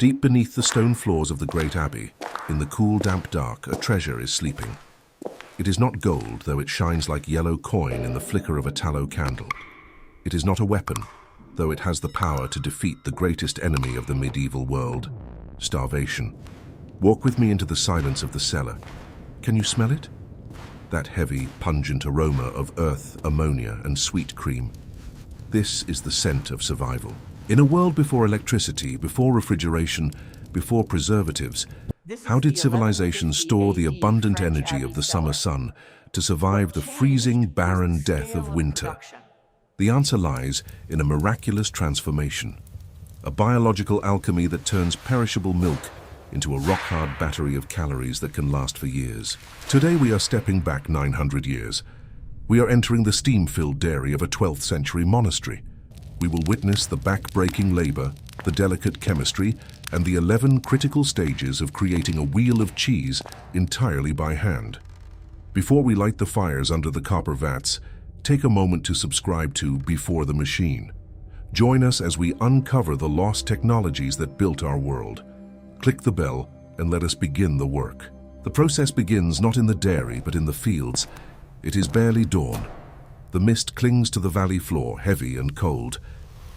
Deep beneath the stone floors of the great abbey, in the cool, damp dark, a treasure is sleeping. It is not gold, though it shines like yellow coin in the flicker of a tallow candle. It is not a weapon, though it has the power to defeat the greatest enemy of the medieval world, starvation. Walk with me into the silence of the cellar. Can you smell it? That heavy, pungent aroma of earth, ammonia, and sweet cream. This is the scent of survival. In a world before electricity, before refrigeration, before preservatives, how did civilization store the abundant energy of the summer sun to survive the freezing, barren death of winter? The answer lies in a miraculous transformation, a biological alchemy that turns perishable milk into a rock-hard battery of calories that can last for years. Today we are stepping back 900 years. We are entering the steam-filled dairy of a 12th century monastery. We will witness the back-breaking labor, the delicate chemistry, and the 11 critical stages of creating a wheel of cheese entirely by hand. Before we light the fires under the copper vats, take a moment to subscribe to Before the Machine. Join us as we uncover the lost technologies that built our world. Click the bell and let us begin the work. The process begins not in the dairy but in the fields. It is barely dawn. The mist clings to the valley floor, heavy and cold.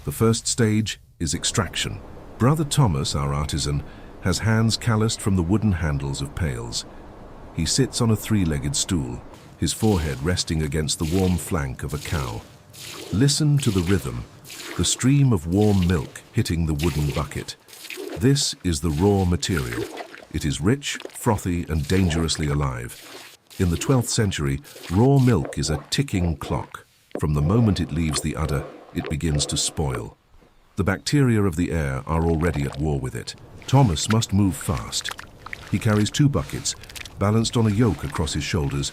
The first stage is extraction. Brother Thomas, our artisan, has hands calloused from the wooden handles of pails. He sits on a three-legged stool, his forehead resting against the warm flank of a cow. Listen to the rhythm, the stream of warm milk hitting the wooden bucket. This is the raw material. It is rich, frothy, and dangerously alive. In the 12th century, raw milk is a ticking clock. From the moment it leaves the udder, it begins to spoil. The bacteria of the air are already at war with it. Thomas must move fast. He carries 2 buckets, balanced on a yoke across his shoulders,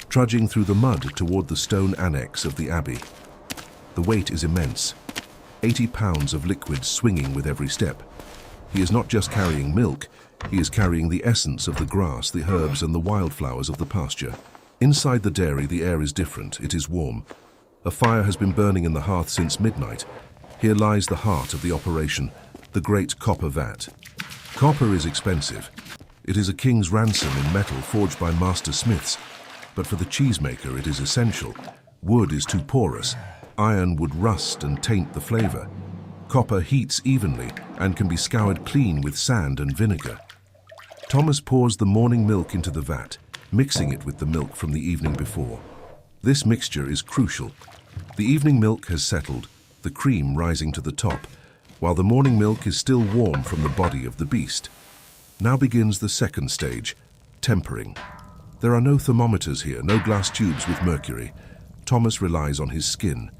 trudging through the mud toward the stone annex of the abbey. The weight is immense, 80 pounds of liquid swinging with every step. He is not just carrying milk, he is carrying the essence of the grass, the herbs, and the wildflowers of the pasture. Inside the dairy, the air is different. It is warm. A fire has been burning in the hearth since midnight. Here lies the heart of the operation, the great copper vat. Copper is expensive. It is a king's ransom in metal forged by master smiths. But for the cheesemaker, it is essential. Wood is too porous. Iron would rust and taint the flavor. Copper heats evenly and can be scoured clean with sand and vinegar. Thomas pours the morning milk into the vat, mixing it with the milk from the evening before. This mixture is crucial. The evening milk has settled, the cream rising to the top, while the morning milk is still warm from the body of the beast. Now begins the second stage, tempering. There are no thermometers here, no glass tubes with mercury. Thomas relies on his skin.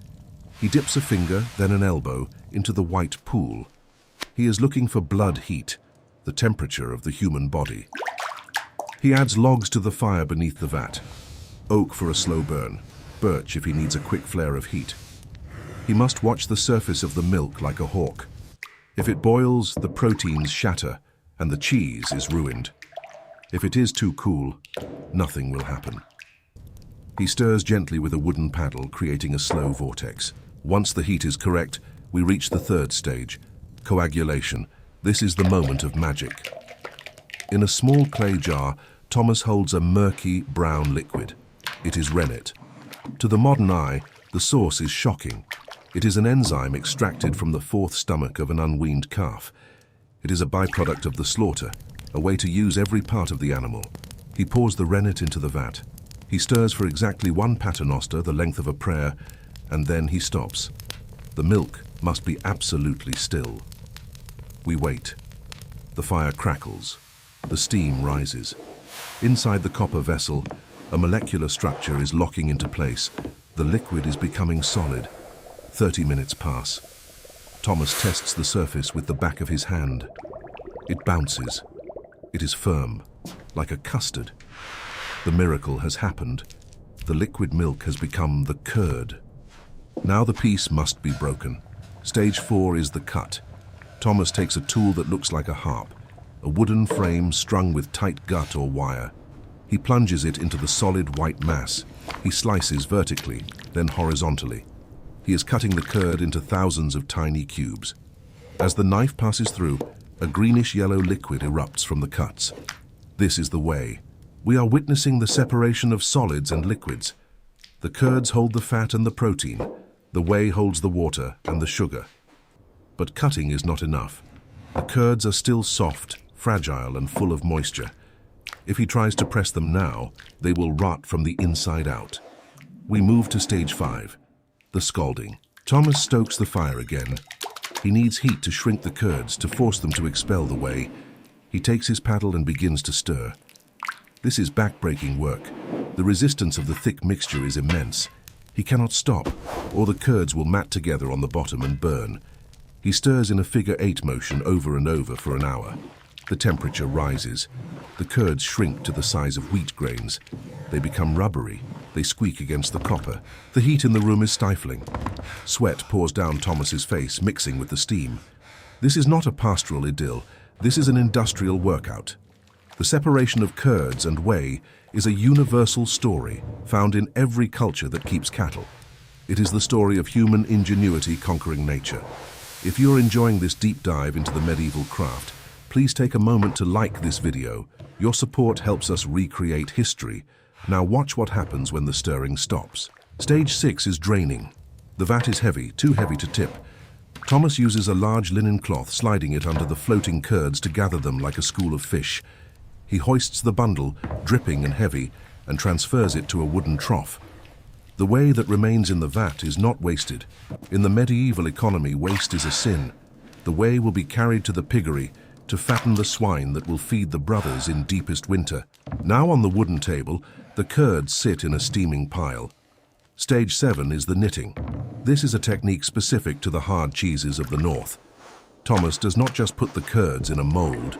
He dips a finger, then an elbow, into the white pool. He is looking for blood heat, the temperature of the human body. He adds logs to the fire beneath the vat. Oak for a slow burn, birch if he needs a quick flare of heat. He must watch the surface of the milk like a hawk. If it boils, the proteins shatter, and the cheese is ruined. If it is too cool, nothing will happen. He stirs gently with a wooden paddle, creating a slow vortex. Once the heat is correct, we reach the third stage, coagulation. This is the moment of magic. In a small clay jar, Thomas holds a murky brown liquid. It is rennet. To the modern eye, the source is shocking. It is an enzyme extracted from the fourth stomach of an unweaned calf. It is a byproduct of the slaughter, a way to use every part of the animal. He pours the rennet into the vat. He stirs for exactly 1 paternoster, the length of a prayer, and then he stops. The milk must be absolutely still. We wait. The fire crackles. The steam rises. Inside the copper vessel, a molecular structure is locking into place. The liquid is becoming solid. 30 minutes pass. Thomas tests the surface with the back of his hand. It bounces. It is firm, like a custard. The miracle has happened. The liquid milk has become the curd. Now the piece must be broken. Stage 4 is the cut. Thomas takes a tool that looks like a harp, a wooden frame strung with tight gut or wire. He plunges it into the solid white mass. He slices vertically, then horizontally. He is cutting the curd into thousands of tiny cubes. As the knife passes through, A greenish-yellow liquid erupts from the cuts. This is the whey. We are witnessing the separation of solids and liquids. The curds hold the fat and the protein. The whey holds the water and the sugar. But cutting is not enough. The curds are still soft, fragile, and full of moisture. If he tries to press them now, they will rot from the inside out. We move to stage 5, the scalding. Thomas stokes the fire again. He needs heat to shrink the curds, to force them to expel the whey. He takes his paddle and begins to stir. This is back-breaking work. The resistance of the thick mixture is immense. He cannot stop, or the curds will mat together on the bottom and burn. He stirs in a figure-8 motion over and over for an hour. The temperature rises. The curds shrink to the size of wheat grains. They become rubbery. They squeak against the copper. The heat in the room is stifling. Sweat pours down Thomas's face, mixing with the steam. This is not a pastoral idyll. This is an industrial workout. The separation of curds and whey is a universal story found in every culture that keeps cattle. It is the story of human ingenuity conquering nature. If you're enjoying this deep dive into the medieval craft, please take a moment to like this video. Your support helps us recreate history. Now watch what happens when the stirring stops. Stage 6 is draining. The vat is heavy, too heavy to tip. Thomas uses a large linen cloth, sliding it under the floating curds to gather them like a school of fish. He hoists the bundle, dripping and heavy, and transfers it to a wooden trough. The whey that remains in the vat is not wasted. In the medieval economy, waste is a sin. The whey will be carried to the piggery to fatten the swine that will feed the brothers in deepest winter. Now on the wooden table, the curds sit in a steaming pile. Stage 7 is the knitting. This is a technique specific to the hard cheeses of the north. Thomas does not just put the curds in a mold.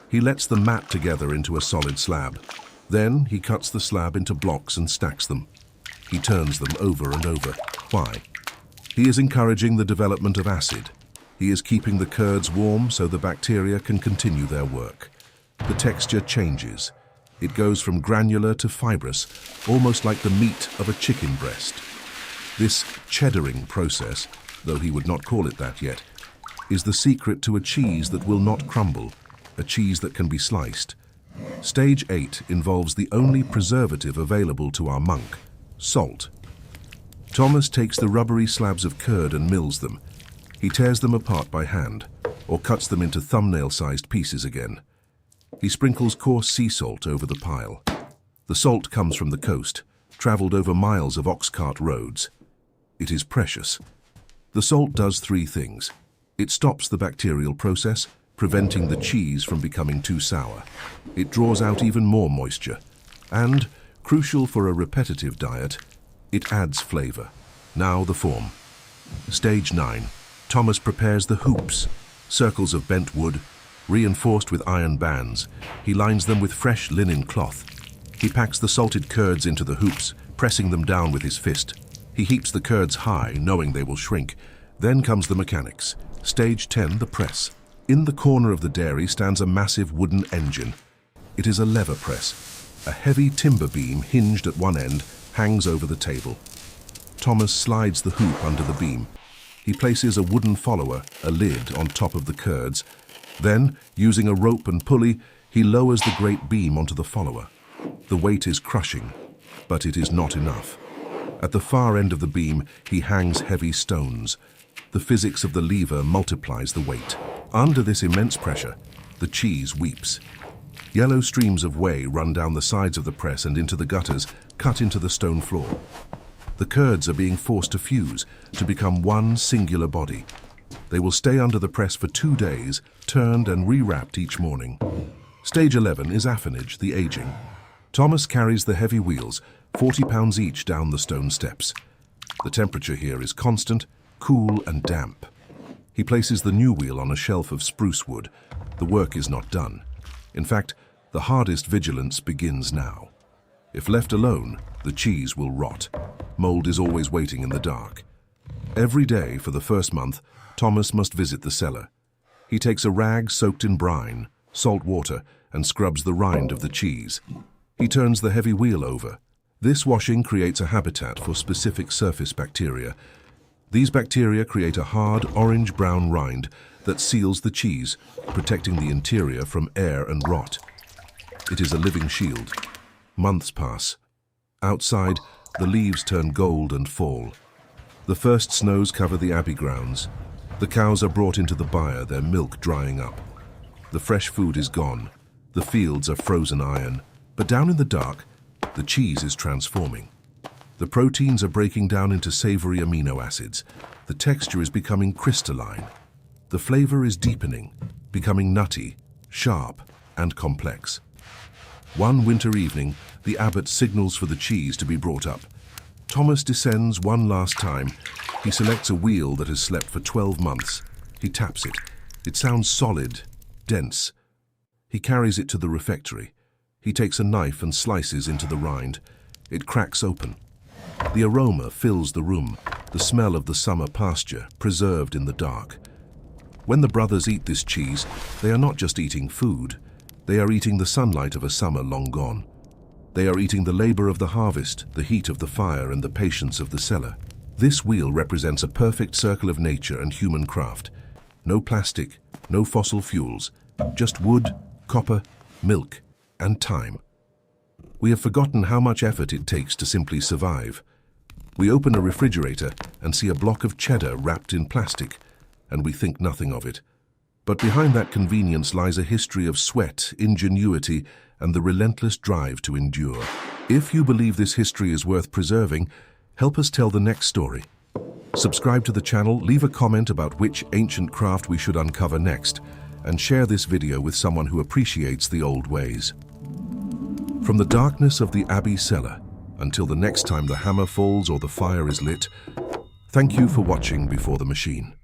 He lets them mat together into a solid slab. Then he cuts the slab into blocks and stacks them. He turns them over and over. Why? He is encouraging the development of acid. He is keeping the curds warm so the bacteria can continue their work. The texture changes. It goes from granular to fibrous, almost like the meat of a chicken breast. This cheddaring process, though he would not call it that yet, is the secret to a cheese that will not crumble, a cheese that can be sliced. Stage 8 involves the only preservative available to our monk, salt. Thomas takes the rubbery slabs of curd and mills them. He tears them apart by hand, or cuts them into thumbnail-sized pieces again. He sprinkles coarse sea salt over the pile. The salt comes from the coast, traveled over miles of ox-cart roads. It is precious. The salt does 3 things. It stops the bacterial process, preventing the cheese from becoming too sour. It draws out even more moisture. And, crucial for a repetitive diet, it adds flavor. Now the form. Stage 9. Thomas prepares the hoops, circles of bent wood, reinforced with iron bands. He lines them with fresh linen cloth. He packs the salted curds into the hoops, pressing them down with his fist. He heaps the curds high, knowing they will shrink. Then comes the mechanics. Stage 10, the press. In the corner of the dairy stands a massive wooden engine. It is a lever press. A heavy timber beam hinged at one end hangs over the table. Thomas slides the hoop under the beam. He places a wooden follower, a lid, on top of the curds. Then, using a rope and pulley, he lowers the great beam onto the follower. The weight is crushing, but it is not enough. At the far end of the beam, he hangs heavy stones. The physics of the lever multiplies the weight. Under this immense pressure, the cheese weeps. Yellow streams of whey run down the sides of the press and into the gutters, cut into the stone floor. The curds are being forced to fuse, to become one singular body. They will stay under the press for 2 days, turned and rewrapped each morning. Stage 11 is affinage, the aging. Thomas carries the heavy wheels, 40 pounds each, down the stone steps. The temperature here is constant, cool and damp. He places the new wheel on a shelf of spruce wood. The work is not done. In fact, the hardest vigilance begins now. If left alone, the cheese will rot. Mold is always waiting in the dark. Every day for the first month, Thomas must visit the cellar. He takes a rag soaked in brine, salt water, and scrubs the rind of the cheese. He turns the heavy wheel over. This washing creates a habitat for specific surface bacteria. These bacteria create a hard orange-brown rind that seals the cheese, protecting the interior from air and rot. It is a living shield. Months pass. Outside, the leaves turn gold and fall. The first snows cover the abbey grounds. The cows are brought into the byre, their milk drying up. The fresh food is gone. The fields are frozen iron. But down in the dark, the cheese is transforming. The proteins are breaking down into savory amino acids. The texture is becoming crystalline. The flavor is deepening, becoming nutty, sharp, and complex. One winter evening, the abbot signals for the cheese to be brought up. Thomas descends one last time. He selects a wheel that has slept for 12 months. He taps it. It sounds solid, dense. He carries it to the refectory. He takes a knife and slices into the rind. It cracks open. The aroma fills the room, the smell of the summer pasture, preserved in the dark. When the brothers eat this cheese, they are not just eating food. They are eating the sunlight of a summer long gone. They are eating the labor of the harvest, the heat of the fire, and the patience of the cellar. This wheel represents a perfect circle of nature and human craft. No plastic, no fossil fuels, just wood, copper, milk, and time. We have forgotten how much effort it takes to simply survive. We open a refrigerator and see a block of cheddar wrapped in plastic, and we think nothing of it. But behind that convenience lies a history of sweat, ingenuity, and the relentless drive to endure. If you believe this history is worth preserving, help us tell the next story. Subscribe to the channel, leave a comment about which ancient craft we should uncover next, and share this video with someone who appreciates the old ways. From the darkness of the Abbey cellar, until the next time the hammer falls or the fire is lit, thank you for watching Before the Machine.